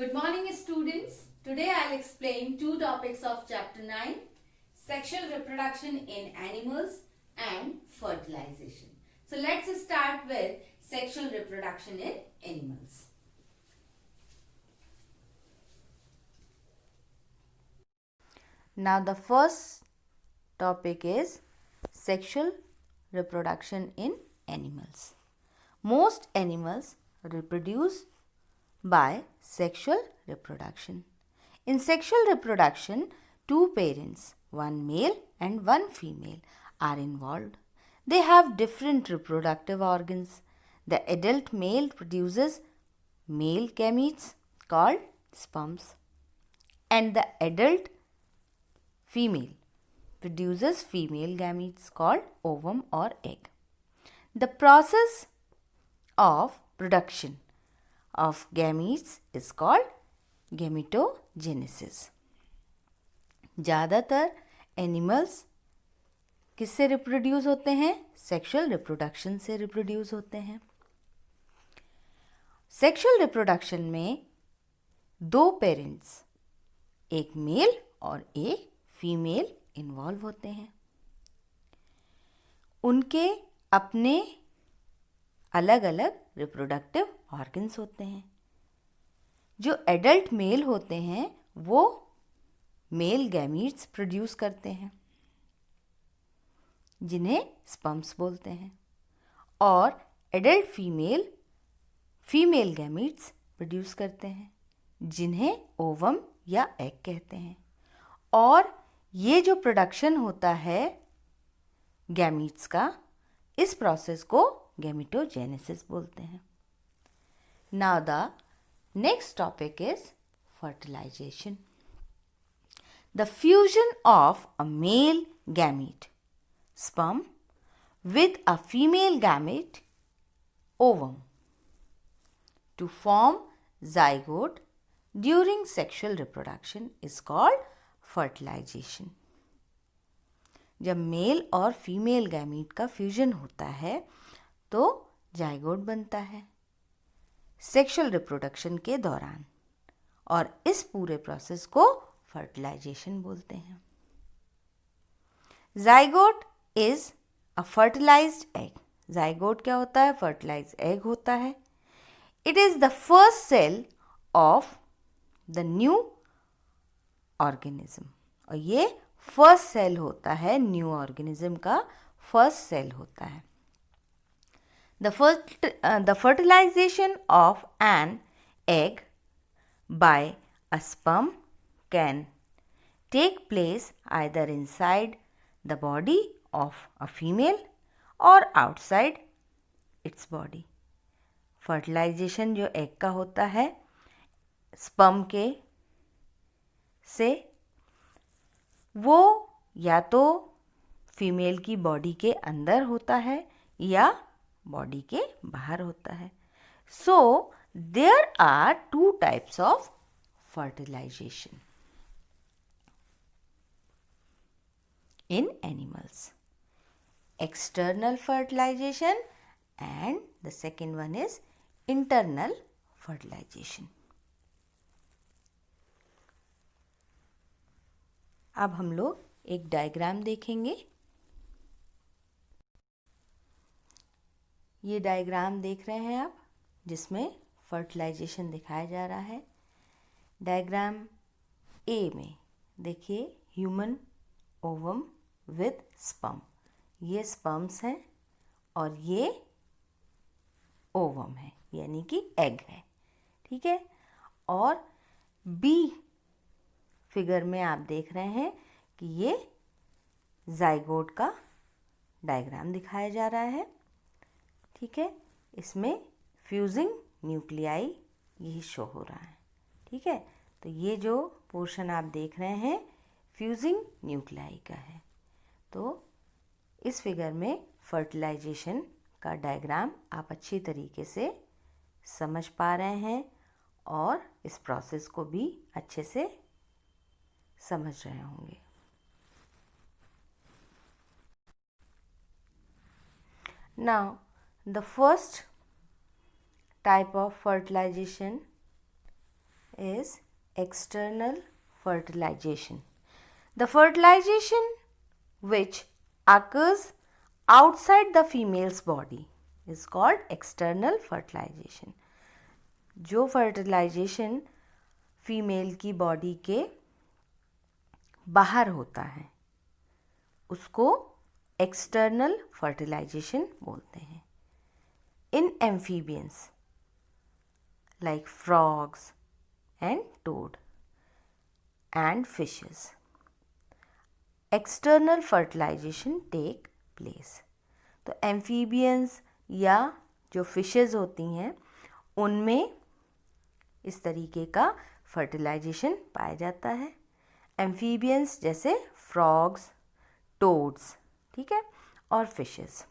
Good morning, students. Today I'll explain two topics of chapter 9, sexual reproduction in animals and fertilization. So let's start with sexual reproduction in animals. Now the first topic is sexual reproduction in animals. Most animals reproduce by sexual reproduction. In sexual reproduction, two parents, one male and one female, are involved. They have different reproductive organs. The adult male produces male gametes called sperms, and the adult female produces female gametes called ovum or egg. The process of production of gametes is called gametogenesis. ज़्यादातर animals किससे reproduce होते हैं? Sexual reproduction से reproduce होते हैं. Sexual reproduction में दो parents, एक मेल और एक फीमेल इन्वॉल्व होते हैं. उनके अपने अलग अलग रिप्रोडक्टिव ऑर्गन्स होते हैं. जो एडल्ट मेल होते हैं वो मेल गैमीट्स प्रोड्यूस करते हैं जिन्हें स्पर्म्स बोलते हैं, और एडल्ट फीमेल गैमीट्स प्रोड्यूस करते हैं जिन्हें ओवम या एग कहते हैं. और ये जो प्रोडक्शन होता है गैमीट्स का, इस प्रोसेस को गैमेटोजेनेसिस बोलते हैं. Now the next topic is fertilization. The fusion of a male gamete, sperm, with a female gamete, ovum, to form zygote during sexual reproduction is called fertilization. जब mail और female gamete का fusion होता है तो zygote बनता है sexual reproduction के दौरान, और इस पूरे प्रोसेस को फर्टिलाइजेशन बोलते हैं. Zygote is a fertilized egg. Zygote क्या होता है? फर्टिलाइज्ड एग होता है. It is the first cell of the new organism, और ये फर्स्ट सेल होता है न्यू ऑर्गेनिज्म का, फर्स्ट सेल होता है. The fertilization of an egg by a sperm can take place either inside the body of a female or outside its body. Fertilization जो egg का होता है स्पर्म के से, वो या तो फीमेल की बॉडी के अंदर होता है या बॉडी के बाहर होता है. So there are two types of fertilization in animals: external fertilization and the second one is internal fertilization. अब हम लोग एक डायग्राम देखेंगे. ये डायग्राम देख रहे हैं आप, जिसमें फर्टिलाइजेशन दिखाया जा रहा है. डायग्राम ए में देखिए ह्यूमन ओवम विद स्पर्म. ये स्पर्म्स हैं और ये ओवम है, यानी कि एग है. ठीक है. और बी फिगर में आप देख रहे हैं कि ये जाइगोट का डायग्राम दिखाया जा रहा है. ठीक है. इसमें फ्यूजिंग न्यूक्लियाई यही शो हो रहा है. ठीक है. तो ये जो पोर्शन आप देख रहे हैं फ्यूजिंग न्यूक्लियाई का है. तो इस फिगर में फर्टिलाइजेशन का डायग्राम आप अच्छी तरीके से समझ पा रहे हैं और इस प्रोसेस को भी अच्छे से समझ रहे होंगे. Now the first type of fertilization is external fertilization. The fertilization which occurs outside the female's body is called external fertilization. जो fertilization फीमेल की बॉडी के बाहर होता है उसको एक्सटर्नल फर्टिलाइजेशन बोलते हैं. In amphibians like frogs and toad and fishes, external fertilization take place. तो एम्फीबियंस या जो फिशेस होती हैं उनमें इस तरीके का फर्टिलाइजेशन पाया जाता है. एम्फीबियंस जैसे फ्रॉग्स, टोड्स, ठीक है, और फिशेस,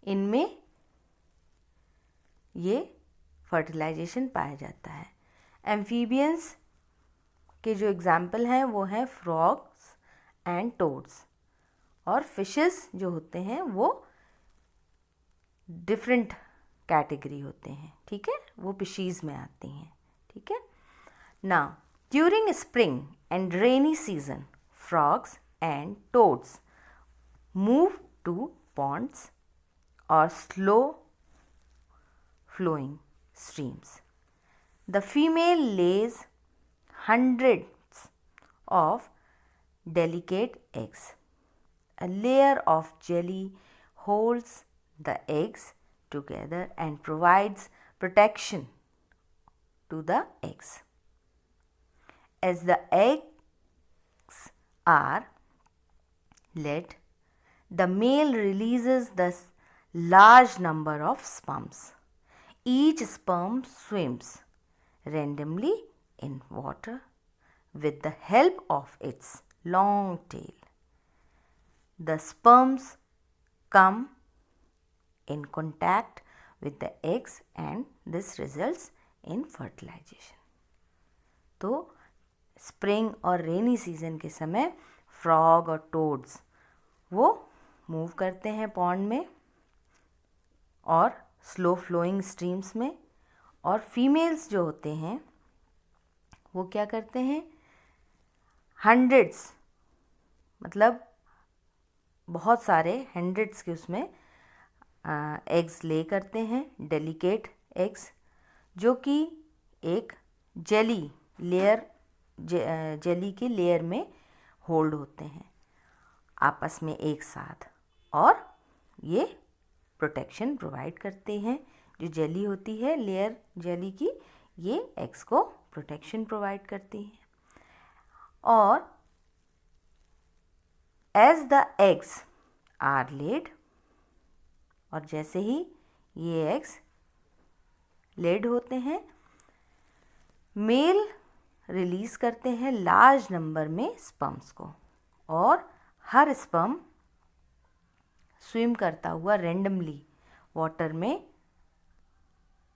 इनमें ये फर्टिलाइजेशन पाया जाता है. एम्फीबियंस के जो एग्जाम्पल हैं वो हैं फ्रॉग्स एंड टोड्स, और फिशेस जो होते हैं वो डिफरेंट कैटेगरी होते हैं, ठीक है, वो फिशीज़ में आती हैं, ठीक है. Now during spring and rainy season frogs and toads move to ponds और slow flowing streams. The female lays hundreds of delicate eggs. A layer of jelly holds the eggs together and provides protection to the eggs. As the eggs are laid, the male releases the large number of sperms. Each sperm swims randomly in water with the help of its long tail. The sperms come in contact with the eggs and this results in fertilization. तो spring और rainy season के समय frog और toads वो move करते हैं pond में और स्लो फ्लोइंग स्ट्रीम्स में, और फीमेल्स जो होते हैं वो क्या करते हैं, हंड्रेड्स मतलब बहुत सारे हंड्रेड्स के उसमें एग्स ले करते हैं, डेलिकेट एग्स, जो कि एक जेली लेयर जेली की लेयर में होल्ड होते हैं आपस में एक साथ, और ये प्रोटेक्शन प्रोवाइड करते हैं. जो जेली होती है लेयर जेली की, ये एग्स को प्रोटेक्शन प्रोवाइड करती है. और as the eggs are laid, और जैसे ही ये एग्स लेड होते हैं, मेल रिलीज़ करते हैं लार्ज नंबर में स्पर्म्स को, और हर स्पर्म स्विम करता हुआ रेंडमली वाटर में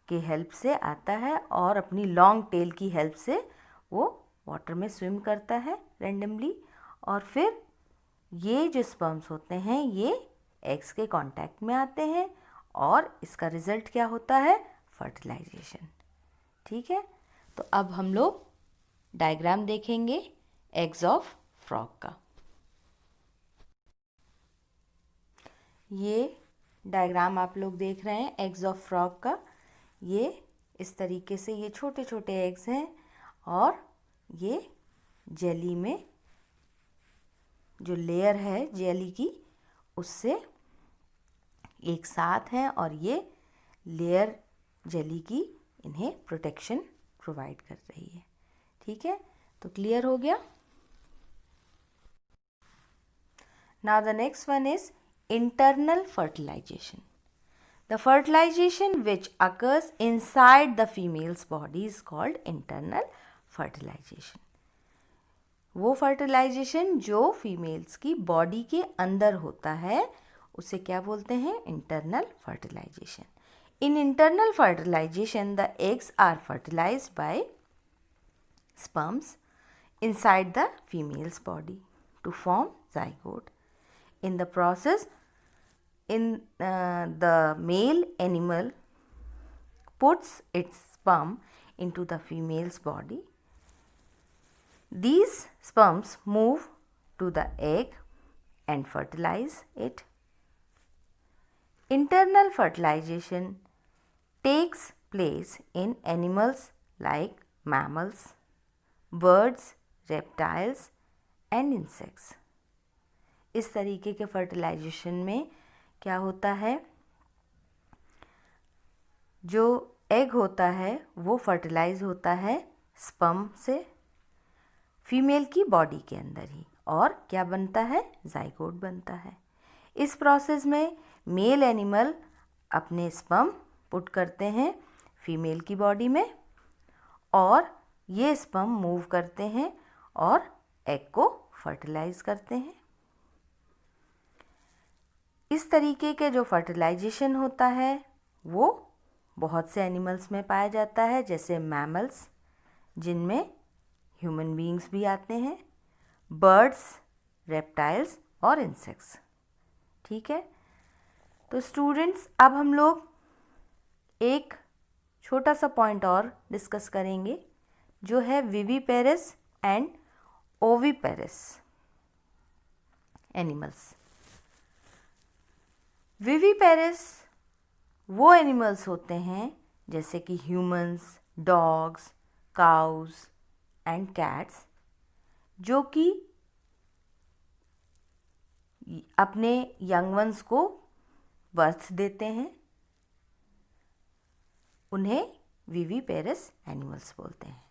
की हेल्प से आता है और अपनी लॉन्ग टेल की हेल्प से वो वाटर में स्विम करता है रेंडमली, और फिर ये जो स्पर्म्स होते हैं ये एग्स के कांटेक्ट में आते हैं और इसका रिज़ल्ट क्या होता है, फर्टिलाइजेशन. ठीक है, तो अब हम लोग डायग्राम देखेंगे एग्स ऑफ फ्रॉग का. ये डायग्राम आप लोग देख रहे हैं एग्स ऑफ फ्रॉग का. ये इस तरीके से ये छोटे छोटे एग्स हैं और ये जेली में जो लेयर है जेली की उससे एक साथ हैं, और ये लेयर जेली की इन्हें प्रोटेक्शन प्रोवाइड कर रही है. ठीक है, तो क्लियर हो गया. Now the next one is internal fertilization. The fertilization which occurs inside the female's body is called internal fertilization. वो fertilization जो फीमेल्स की बॉडी के अंदर होता है उसे क्या बोलते हैं, internal fertilization. In internal fertilization, the eggs are fertilized by sperms inside the female's body to form zygote. In the process, the male animal puts its sperm into the female's body. These sperms move to the egg and fertilize it. Internal fertilization takes place in animals like mammals, birds, reptiles and insects. इस तरीके के fertilisation में क्या होता है, जो egg होता है वो फर्टिलाइज होता है स्पर्म से फीमेल की बॉडी के अंदर ही, और क्या बनता है, जाइगोट बनता है. इस प्रोसेस में मेल एनिमल अपने स्पर्म पुट करते हैं फीमेल की बॉडी में और ये स्पर्म मूव करते हैं और एग को फर्टिलाइज करते हैं. इस तरीके के जो फर्टिलाइजेशन होता है वो बहुत से एनिमल्स में पाया जाता है, जैसे मैमल्स जिनमें ह्यूमन बीइंग्स भी आते हैं, बर्ड्स, रेप्टाइल्स और इंसेक्ट्स. ठीक है, तो स्टूडेंट्स अब हम लोग एक छोटा सा पॉइंट और डिस्कस करेंगे जो है viviparous and oviparous animals. Viviparous वो एनिमल्स होते हैं जैसे कि humans, dogs, cows and cats, जो कि अपने यंग वंस को बर्थ देते हैं. उन्हें विविपेरस एनिमल्स बोलते हैं.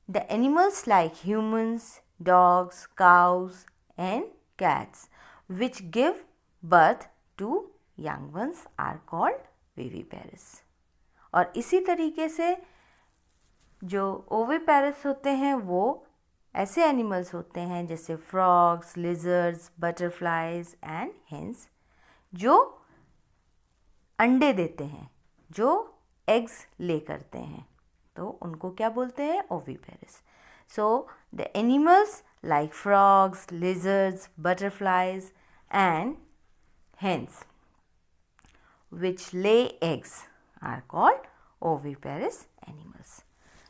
The animals like humans, dogs, cows and cats which give birth to young ones are called viviparous. और इसी तरीके से जो ओविपेरस होते हैं वो ऐसे एनिमल्स होते हैं जैसे frogs, lizards, butterflies and hence, जो अंडे देते हैं, जो एग्स ले करते हैं, तो उनको क्या बोलते हैं, oviparous. So the animals like frogs, lizards, butterflies and hens which lay eggs are called oviparous animals.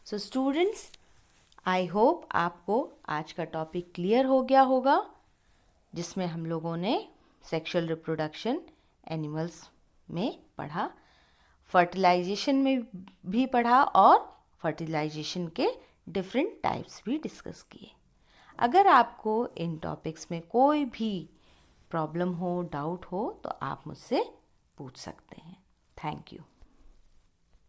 So students, I hope आपको आज का टॉपिक क्लियर हो गया होगा, जिसमें हम लोगों ने सेक्सुअल रिप्रोडक्शन एनिमल्स में पढ़ा, फर्टिलाइजेशन में भी पढ़ा और फर्टिलाइजेशन के डिफरेंट टाइप्स भी डिस्कस किए. अगर आपको इन टॉपिक्स में कोई भी प्रॉब्लम हो, डाउट हो, तो आप मुझसे पूछ सकते हैं. Thank you.